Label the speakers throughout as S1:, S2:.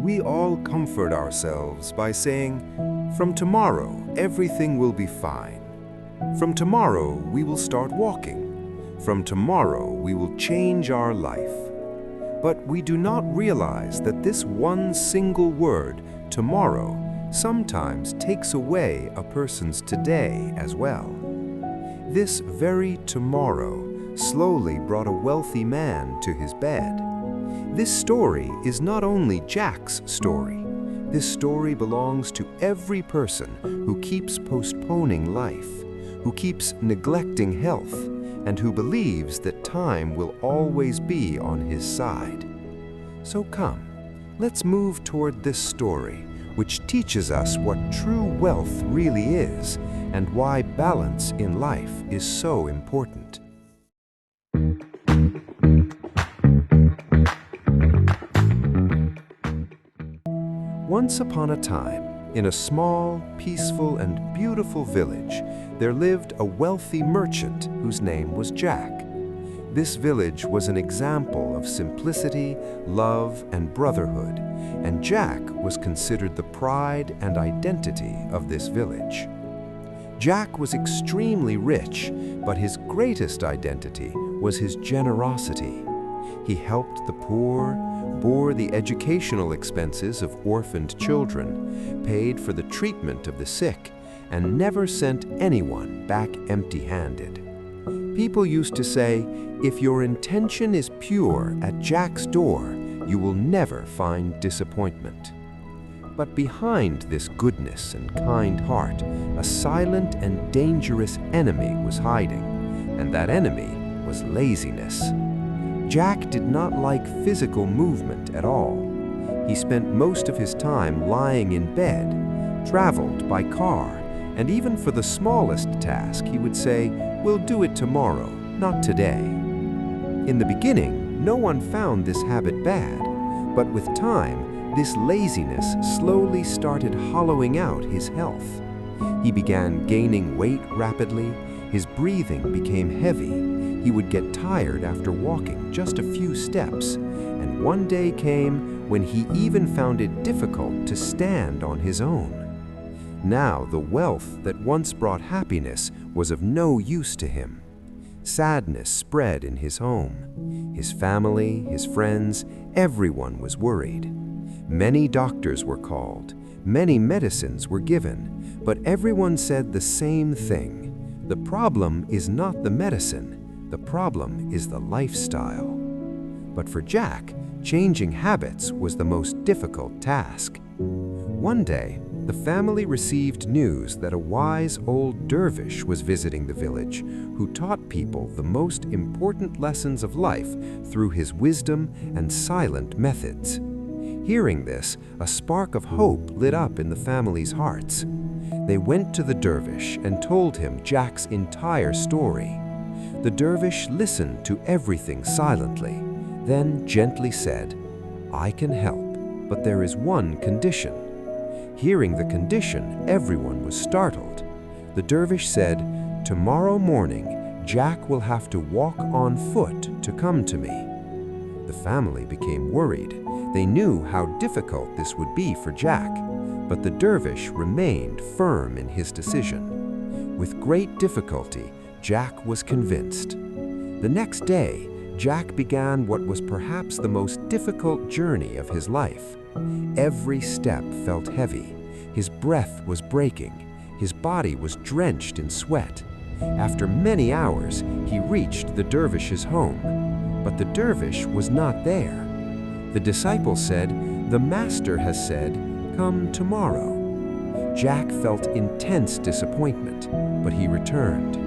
S1: we all comfort ourselves by saying, "From tomorrow, everything will be fine. From tomorrow, we will start walking. From tomorrow, we will change our life." But we do not realize that this one single word, tomorrow, sometimes takes away a person's today as well. This very tomorrow slowly brought a wealthy man to his bed. This story is not only Jack's story. This story belongs to every person who keeps postponing life, who keeps neglecting health, and who believes that time will always be on his side. So come, let's move toward this story, which teaches us what true wealth really is and why balance in life is so important. Once upon a time, in a small, peaceful, and beautiful village, there lived a wealthy merchant whose name was Jack. This village was an example of simplicity, love, and brotherhood, and Jack was considered the pride and identity of this village. Jack was extremely rich, but his greatest identity was his generosity. He helped the poor, bore the educational expenses of orphaned children, paid for the treatment of the sick, and never sent anyone back empty-handed. People used to say, "If your intention is pure at Jack's door, you will never find disappointment." But behind this goodness and kind heart, a silent and dangerous enemy was hiding, and that enemy was laziness. Jack did not like physical movement at all. He spent most of his time lying in bed, traveled by car, and even for the smallest task he would say, "We'll do it tomorrow, not today." In the beginning, no one found this habit bad, but with time, this laziness slowly started hollowing out his health. He began gaining weight rapidly, his breathing became heavy, he would get tired after walking just a few steps, and one day came when he even found it difficult to stand on his own. Now the wealth that once brought happiness was of no use to him. Sadness spread in his home. His family, his friends, everyone was worried. Many doctors were called, many medicines were given, but everyone said the same thing. The problem is not the medicine, the problem is the lifestyle. But for Jack, changing habits was the most difficult task. One day, the family received news that a wise old dervish was visiting the village, who taught people the most important lessons of life through his wisdom and silent methods. Hearing this, a spark of hope lit up in the family's hearts. They went to the dervish and told him Jack's entire story. The dervish listened to everything silently, then gently said, "I can help, but there is one condition." Hearing the condition, everyone was startled. The dervish said, "Tomorrow morning, Jack will have to walk on foot to come to me." The family became worried. They knew how difficult this would be for Jack, but the dervish remained firm in his decision. With great difficulty, Jack was convinced. The next day, Jack began what was perhaps the most difficult journey of his life. Every step felt heavy. His breath was breaking. His body was drenched in sweat. After many hours, he reached the dervish's home. But the dervish was not there. The disciple said, "The master has said, 'Come tomorrow.'" Jack felt intense disappointment, but he returned.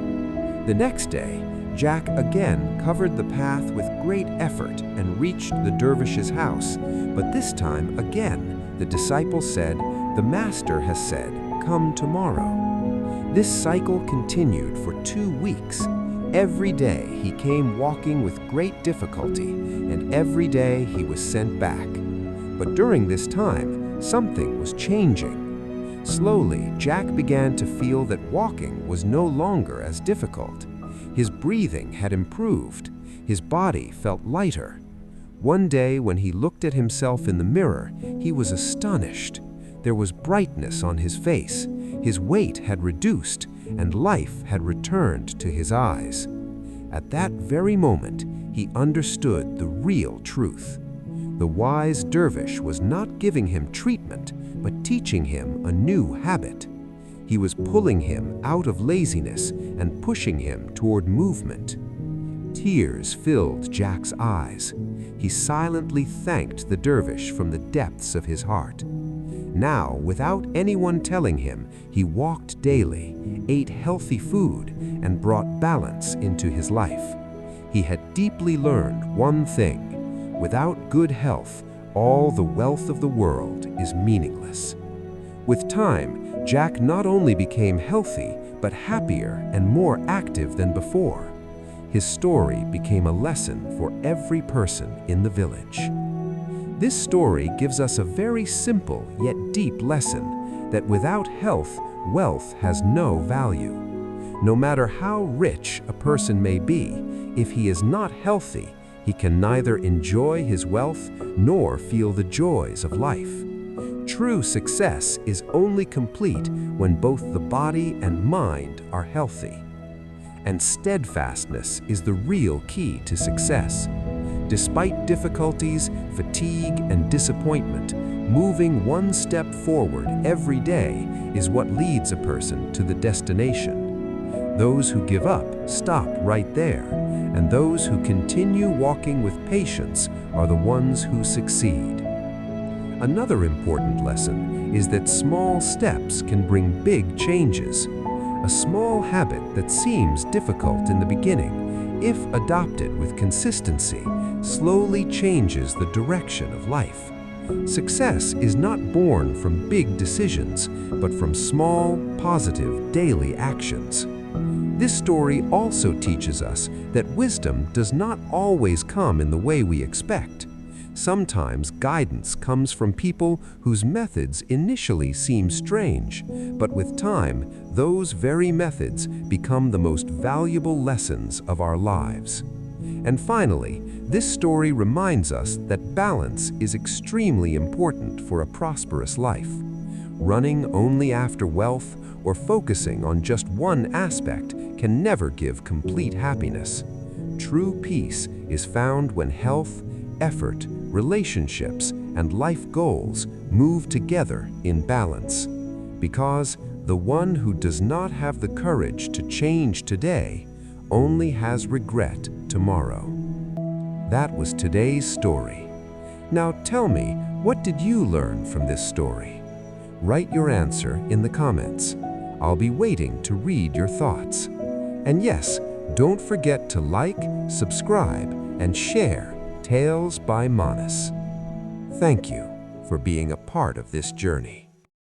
S1: The next day, Jack again covered the path with great effort and reached the dervish's house, but this time again, the disciple said, "The master has said, 'Come tomorrow.'" This cycle continued for 2 weeks. Every day he came walking with great difficulty, and every day he was sent back. But during this time, something was changing. Slowly, Jack began to feel that walking was no longer as difficult. His breathing had improved. His body felt lighter. One day when he looked at himself in the mirror, he was astonished. There was brightness on his face, his weight had reduced, and life had returned to his eyes. At that very moment, he understood the real truth. The wise dervish was not giving him treatment, but teaching him a new habit. He was pulling him out of laziness and pushing him toward movement. Tears filled Jack's eyes. He silently thanked the dervish from the depths of his heart. Now, without anyone telling him, he walked daily, ate healthy food, and brought balance into his life. He had deeply learned one thing: without good health, all the wealth of the world is meaningless. With time, Jack not only became healthy, but happier and more active than before. His story became a lesson for every person in the village. This story gives us a very simple yet deep lesson that without health, wealth has no value. No matter how rich a person may be, if he is not healthy, he can neither enjoy his wealth nor feel the joys of life. True success is only complete when both the body and mind are healthy. And steadfastness is the real key to success. Despite difficulties, fatigue, and disappointment, moving one step forward every day is what leads a person to the destination. Those who give up stop right there, and those who continue walking with patience are the ones who succeed. Another important lesson is that small steps can bring big changes. A small habit that seems difficult in the beginning, if adopted with consistency, slowly changes the direction of life. Success is not born from big decisions, but from small, positive, daily actions. This story also teaches us that wisdom does not always come in the way we expect. Sometimes guidance comes from people whose methods initially seem strange, but with time, those very methods become the most valuable lessons of our lives. And finally, this story reminds us that balance is extremely important for a prosperous life. Running only after wealth or focusing on just one aspect can never give complete happiness. True peace is found when health, effort, relationships, and life goals move together in balance. Because the one who does not have the courage to change today only has regret tomorrow. That was today's story. Now tell me, what did you learn from this story? Write your answer in the comments. I'll be waiting to read your thoughts. And yes, don't forget to like, subscribe, and share Tales by Manas. Thank you for being a part of this journey.